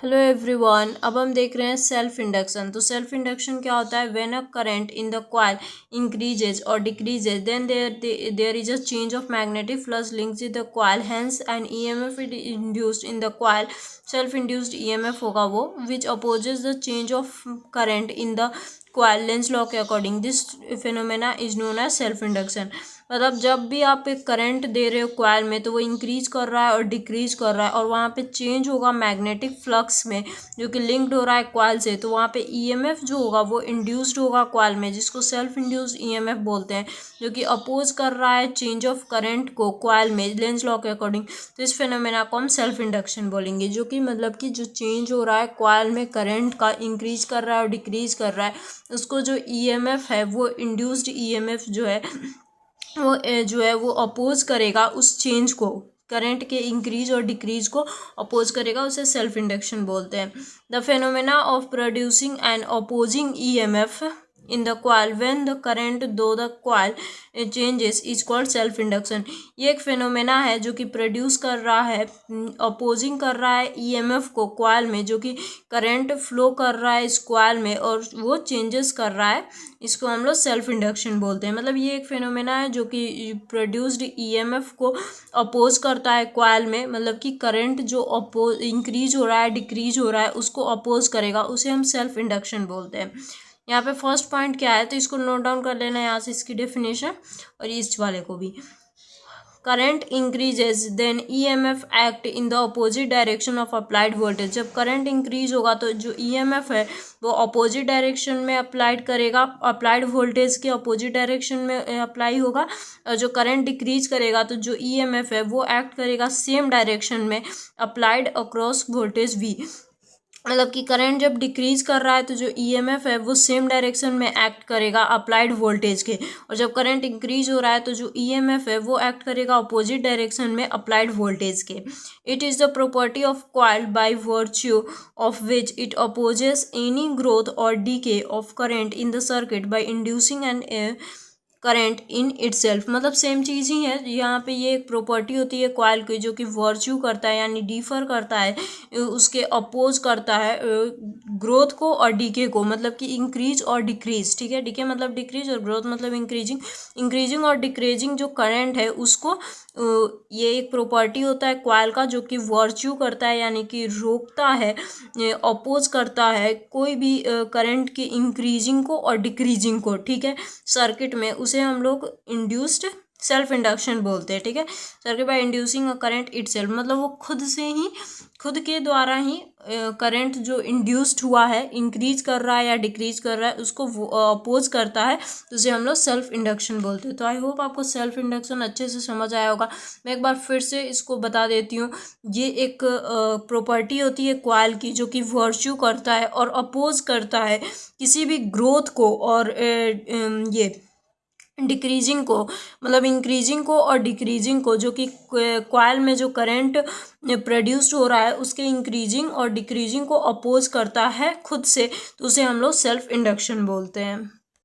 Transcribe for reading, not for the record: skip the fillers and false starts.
Hello everyone. अब हम देख रहे हैं सेल्फ इंडक्शन। तो सेल्फ इंडक्शन क्या होता है? When a current in the coil increases और decreases then there is a change of magnetic flux links in the coil, hence an EMF is induced in the coil. Self induced EMF होगा वो which opposes the change of current in the coil Lenz law के according. This phenomena is known as self induction. मतलब जब भी आप एक current दे रहे हो कॉइल में तो वो इंक्रीज कर रहा है और डिक्रीज कर रहा है और वहाँ पे चेंज होगा मैग्नेटिक फ्लक्स में जो कि लिंक्ड हो रहा है कॉइल से, तो वहाँ पे ईएमएफ जो होगा वो इंड्यूस्ड होगा कॉइल में, जिसको सेल्फ इंड्यूस्ड ईएमएफ बोलते हैं, जो कि अपोज कर रहा है चेंज ऑफ करंट को कॉइल में लेंज लॉ के अकॉर्डिंग। तो इस फिनोमेना को हम सेल्फ इंडक्शन बोलेंगे, जो कि मतलब कि जो चेंज हो रहा है कॉइल में करंट का, इंक्रीज कर रहा है और डिक्रीज कर रहा है, उसको जो ईएमएफ है वो इंड्यूस्ड ईएमएफ जो है वो अपोज करेगा उस चेंज को, करंट के इंक्रीज और डिक्रीज को अपोज करेगा, उसे सेल्फ इंडक्शन बोलते हैं। The phenomena of producing and opposing EMF in the coil when the current through the coil changes is called self induction. ये एक फेनोमेना है जो कि प्रोड्यूस कर रहा है, अपोजिंग कर रहा है ईएमएफ को कॉइल में, जो कि करंट फ्लो कर रहा है इस कॉइल में और वो चेंजेस कर रहा है, इसको हम लोग सेल्फ इंडक्शन बोलते हैं। मतलब ये एक फेनोमेना है जो कि प्रोड्यूस्ड ईएमएफ को अपोज करता है कॉइल में, मतलब कि करंट जो अपोज इंक्रीज हो रहा है डिक्रीज हो रहा है उसको अपोज करेगा, उसे हम सेल्फ इंडक्शन बोलते हैं। यहाँ पे फर्स्ट पॉइंट क्या है तो इसको नोट डाउन कर लेना है यहाँ से, इसकी डेफिनेशन और इस वाले को भी। Current increases then EMF act in the opposite direction of applied voltage. जब करंट इंक्रीज होगा तो जो ईएमएफ है वो अपोजिट डायरेक्शन में अप्लाइड करेगा, अप्लाइड वोल्टेज के अपोजिट डायरेक्शन में अप्लाई होगा, और जो करंट डिक्रीज करेगा तो जो ईएमएफ है वो एक्ट करेगा सेम डायरेक्शन में अप्लाइड अक्रॉस वोल्टेज वी। मतलब कि करंट जब डिक्रीज कर रहा है तो जो ईएमएफ है वो सेम डायरेक्शन में एक्ट करेगा अप्लाइड वोल्टेज के, और जब करंट इंक्रीज हो रहा है तो जो ईएमएफ है वो एक्ट करेगा अपोजिट डायरेक्शन में अप्लाइड वोल्टेज के। It is the property of coil by virtue of which it opposes any growth और decay of current in the circuit by inducing an current in itself. मतलब same चीज़ ही है, यहाँ पे ये एक प्रॉपर्टी होती है कॉइल की जो कि वर्च्यू करता है यानी डिफर करता है, उसके अपोज करता है ग्रोथ को और डीके को, मतलब कि इंक्रीज और डिक्रीज। ठीक है, डीके मतलब डिक्रीज और ग्रोथ मतलब इंक्रीजिंग। इंक्रीजिंग और डिक्रीजिंग जो करंट है उसको ये एक प्रॉपर्टी होता है कॉइल का जो कि वर्च्यू करता है यानी कि रोकता है, अपोज करता है कोई भी करंट की इंक्रीजिंग को और डिक्रीजिंग को। ठीक है, सर्किट में उसे हम लोग इंड्यूस्ड सेल्फ इंडक्शन बोलते हैं। ठीक है, circuit by inducing a current itself, मतलब वो खुद से ही, खुद के द्वारा ही करंट जो इंड्यूस्ड हुआ है, इंक्रीज कर रहा है या डिक्रीज कर रहा है, उसको अपोज करता है, तो उसे हम लोग सेल्फ इंडक्शन बोलते हैं। तो आई होप आपको सेल्फ इंडक्शन अच्छे से समझ आया होगा। मैं एक बार फिर से इसको बता देती हूँ। ये एक प्रॉपर्टी होती है कॉइल की जो कि वर्च्यू करता है और अपोज करता है किसी भी ग्रोथ को और ये डिक्रीजिंग को, मतलब इंक्रीजिंग को और डिक्रीजिंग को, जो कि कॉइल में जो करंट प्रोड्यूस्ड हो रहा है उसके इंक्रीजिंग और डिक्रीजिंग को अपोज करता है खुद से, तो उसे हम लोग सेल्फ इंडक्शन बोलते हैं।